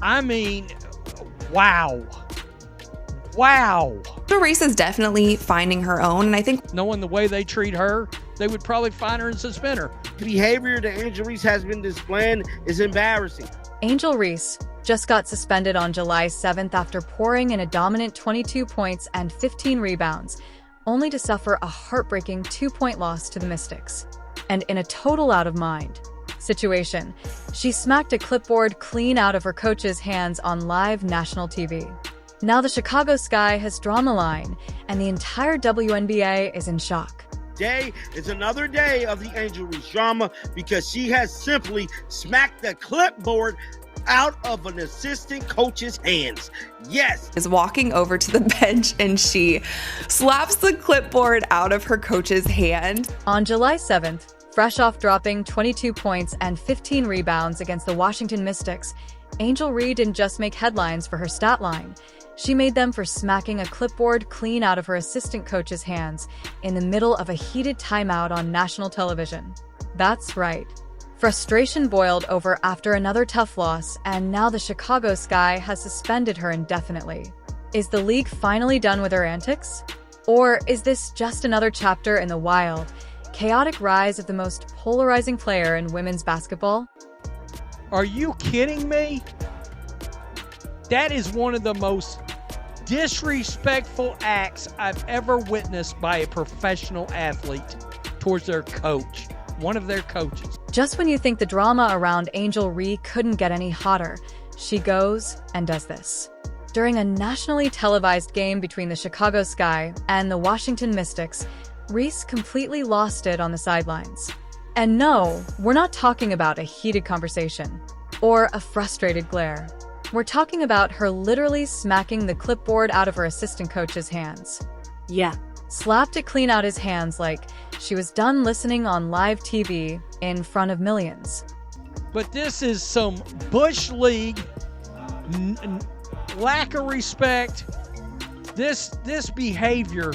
I mean, wow. Wow. Angel Reese is definitely finding her own, and I think knowing the way they treat her, they would probably fine her and suspend her. The behavior that Angel Reese has been displaying is embarrassing. Angel Reese just got suspended on July 7th after pouring in a dominant 22 points and 15 rebounds, only to suffer a heartbreaking 2-point loss to the Mystics. And in a total out-of-mind situation, she smacked a clipboard clean out of her coach's hands on live national TV. Now the Chicago Sky has drawn the line, and the entire WNBA is in shock. Today is another day of the Angel Reese drama because she has simply smacked the clipboard out of an assistant coach's hands. Yes. Is walking over to the bench and she slaps the clipboard out of her coach's hand. On July 7th, fresh off dropping 22 points and 15 rebounds against the Washington Mystics, Angel Reese didn't just make headlines for her stat line. She made them for smacking a clipboard clean out of her assistant coach's hands in the middle of a heated timeout on national television. That's right. Frustration boiled over after another tough loss, and now the Chicago Sky has suspended her indefinitely. Is the league finally done with her antics? Or is this just another chapter in the wild, chaotic rise of the most polarizing player in women's basketball? Are you kidding me? That is one of the most disrespectful acts I've ever witnessed by a professional athlete towards their coach, one of their coaches. Just when you think the drama around Angel Reese couldn't get any hotter, she goes and does this. During a nationally televised game between the Chicago Sky and the Washington Mystics, Reese completely lost it on the sidelines. And no, we're not talking about a heated conversation or a frustrated glare. We're talking about her literally smacking the clipboard out of her assistant coach's hands. Yeah, slapped it clean out his hands like she was done listening on live TV in front of millions. But this is some Bush League lack of respect. This behavior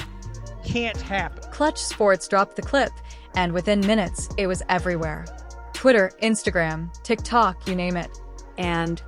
can't happen. Clutch Sports dropped the clip, and within minutes, it was everywhere. Twitter, Instagram, TikTok, you name it. And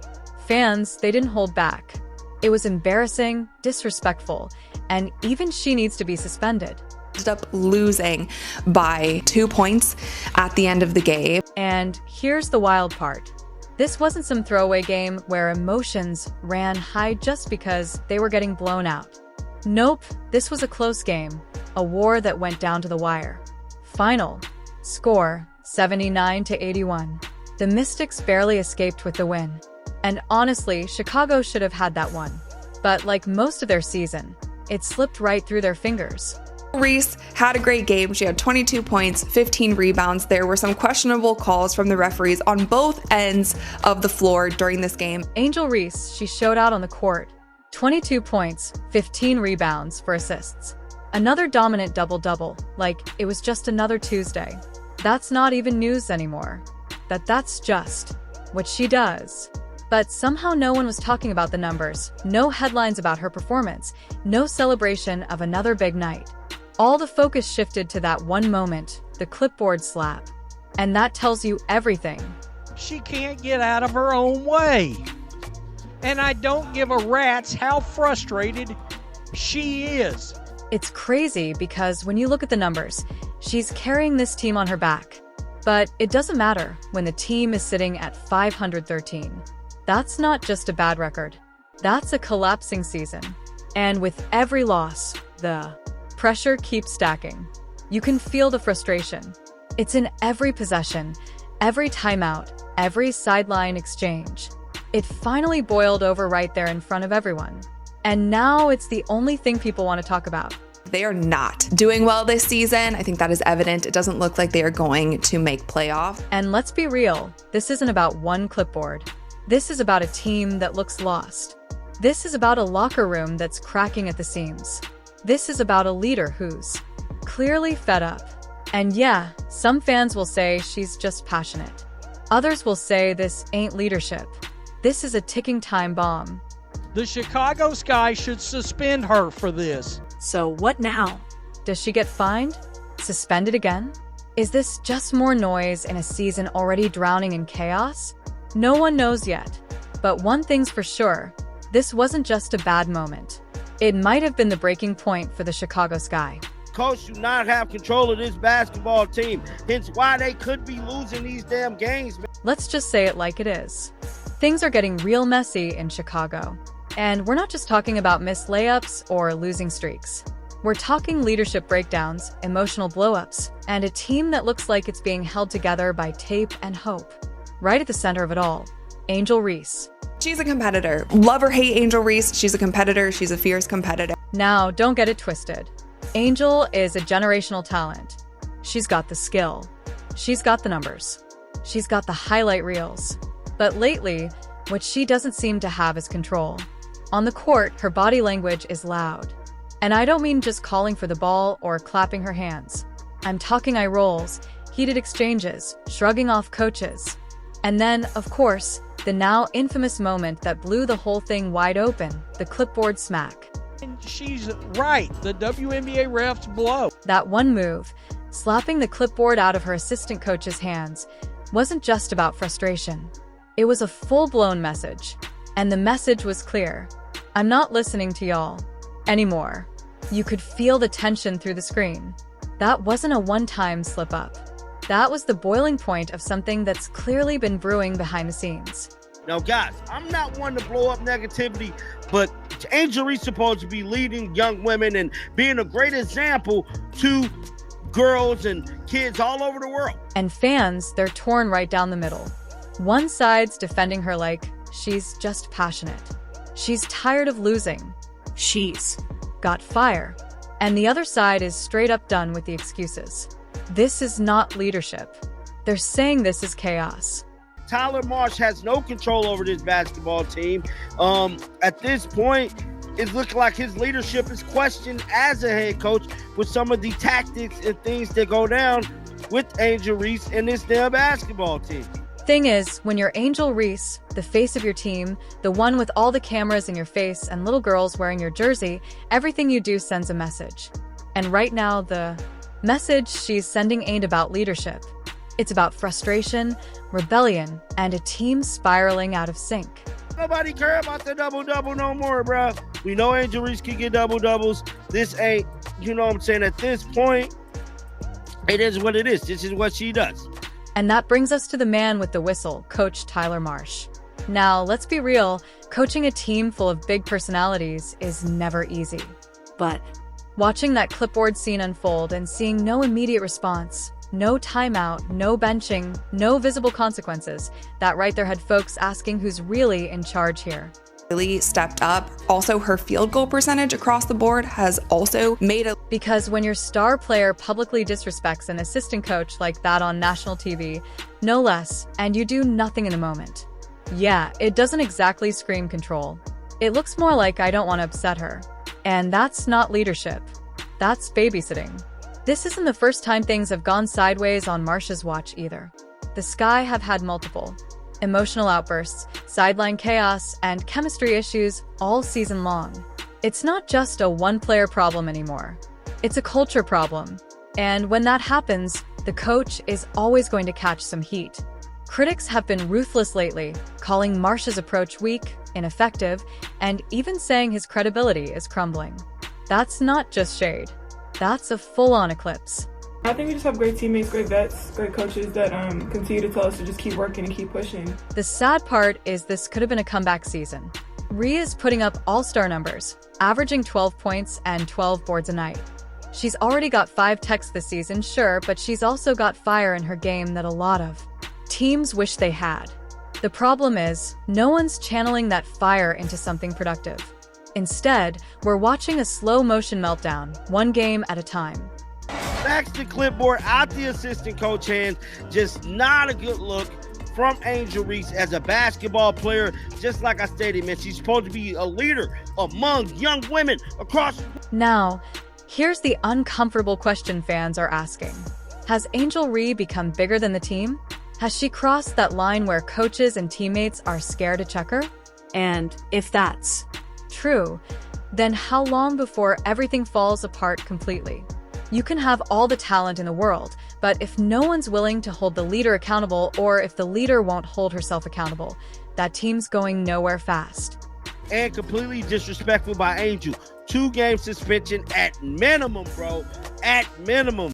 fans, they didn't hold back. It was embarrassing, disrespectful, and even she needs to be suspended. Ended up losing by 2 points at the end of the game. And here's the wild part. This wasn't some throwaway game where emotions ran high just because they were getting blown out. Nope, this was a close game, a war that went down to the wire. Final score 79-81. The Mystics barely escaped with the win. And honestly, Chicago should have had that one. But like most of their season, it slipped right through their fingers. Reese had a great game. She had 22 points, 15 rebounds. There were some questionable calls from the referees on both ends of the floor during this game. Angel Reese, she showed out on the court. 22 points, 15 rebounds for assists. Another dominant double-double, like it was just another Tuesday. That's not even news anymore. That's just what she does. But somehow no one was talking about the numbers, no headlines about her performance, no celebration of another big night. All the focus shifted to that one moment, the clipboard slap. And that tells you everything. She can't get out of her own way. And I don't give a rat's how frustrated she is. It's crazy because when you look at the numbers, she's carrying this team on her back. But it doesn't matter when the team is sitting at 513. That's not just a bad record. That's a collapsing season. And with every loss, the pressure keeps stacking. You can feel the frustration. It's in every possession, every timeout, every sideline exchange. It finally boiled over right there in front of everyone. And now it's the only thing people want to talk about. They are not doing well this season. I think that is evident. It doesn't look like they are going to make playoffs. And let's be real, this isn't about one clipboard. This is about a team that looks lost. This is about a locker room that's cracking at the seams. This is about a leader who's clearly fed up. And yeah, some fans will say she's just passionate. Others will say this ain't leadership. This is a ticking time bomb. The Chicago Sky should suspend her for this. So what now? Does she get fined? Suspended again? Is this just more noise in a season already drowning in chaos? No one knows yet. But one thing's for sure, this wasn't just a bad moment. It might have been the breaking point for the Chicago Sky. Coach do not have control of this basketball team, hence why they could be losing these damn games, man. Let's just say it like it is. Things are getting real messy in Chicago. And we're not just talking about missed layups or losing streaks. We're talking leadership breakdowns, emotional blowups, and a team that looks like it's being held together by tape and hope. Right at the center of it all, Angel Reese. She's a competitor. Love or hate Angel Reese, she's a competitor. She's a fierce competitor. Now, don't get it twisted. Angel is a generational talent. She's got the skill. She's got the numbers. She's got the highlight reels. But lately, what she doesn't seem to have is control. On the court, her body language is loud. And I don't mean just calling for the ball or clapping her hands. I'm talking eye rolls, heated exchanges, shrugging off coaches. And then, of course, the now infamous moment that blew the whole thing wide open, the clipboard smack. And she's right. The WNBA refs blow. That one move, slapping the clipboard out of her assistant coach's hands, wasn't just about frustration. It was a full-blown message. And the message was clear. I'm not listening to y'all anymore. You could feel the tension through the screen. That wasn't a one-time slip-up. That was the boiling point of something that's clearly been brewing behind the scenes. Now, guys, I'm not one to blow up negativity, but Angel Reese is supposed to be leading young women and being a great example to girls and kids all over the world. And fans, they're torn right down the middle. One side's defending her like she's just passionate. She's tired of losing. She's got fire. And the other side is straight up done with the excuses. This is not leadership. They're saying this is chaos. Tyler Marsh has no control over this basketball team. At this point, it looks like his leadership is questioned as a head coach with some of the tactics and things that go down with Angel Reese and this damn basketball team. Thing is, when you're Angel Reese, the face of your team, the one with all the cameras in your face and little girls wearing your jersey, everything you do sends a message. And right now, the message she's sending ain't about leadership. It's about frustration, rebellion, and a team spiraling out of sync. Nobody care about the double-double no more, bro. We know Angel Reese can get double-doubles. This ain't, you know what I'm saying? At this point, it is what it is. This is what she does. And that brings us to the man with the whistle, Coach Tyler Marsh. Now, let's be real, coaching a team full of big personalities is never easy. But watching that clipboard scene unfold and seeing no immediate response, no timeout, no benching, no visible consequences, that right there had folks asking who's really in charge here. Really stepped up. Also, her field goal percentage across the board has also made a... Because when your star player publicly disrespects an assistant coach like that on national TV, no less, and you do nothing in the moment. Yeah, it doesn't exactly scream control. It looks more like I don't want to upset her. And that's not leadership. That's babysitting. This isn't the first time things have gone sideways on Marsh's watch either. The Sky have had multiple emotional outbursts, sideline chaos, and chemistry issues all season long. It's not just a one-player problem anymore. It's a culture problem. And when that happens, the coach is always going to catch some heat. Critics have been ruthless lately, calling Marsh's approach weak, ineffective, and even saying his credibility is crumbling. That's not just shade. That's a full-on eclipse. I think we just have great teammates, great vets, great coaches that continue to tell us to just keep working and keep pushing. The sad part is this could have been a comeback season. Rhea is putting up all-star numbers, averaging 12 points and 12 boards a night. She's already got 5 techs this season, sure, but she's also got fire in her game that a lot of teams wish they had. The problem is, no one's channeling that fire into something productive. Instead, we're watching a slow-motion meltdown, one game at a time. Backs the clipboard out the assistant coach hands. Just not a good look from Angel Reese as a basketball player. Just like I stated, man, she's supposed to be a leader among young women across. Now, here's the uncomfortable question fans are asking. Has Angel Reese become bigger than the team? Has she crossed that line where coaches and teammates are scared to check her? And if that's true, then how long before everything falls apart completely? You can have all the talent in the world, but if no one's willing to hold the leader accountable, or if the leader won't hold herself accountable, That team's going nowhere fast. And completely disrespectful by Angel. 2-game suspension at minimum, bro. At minimum.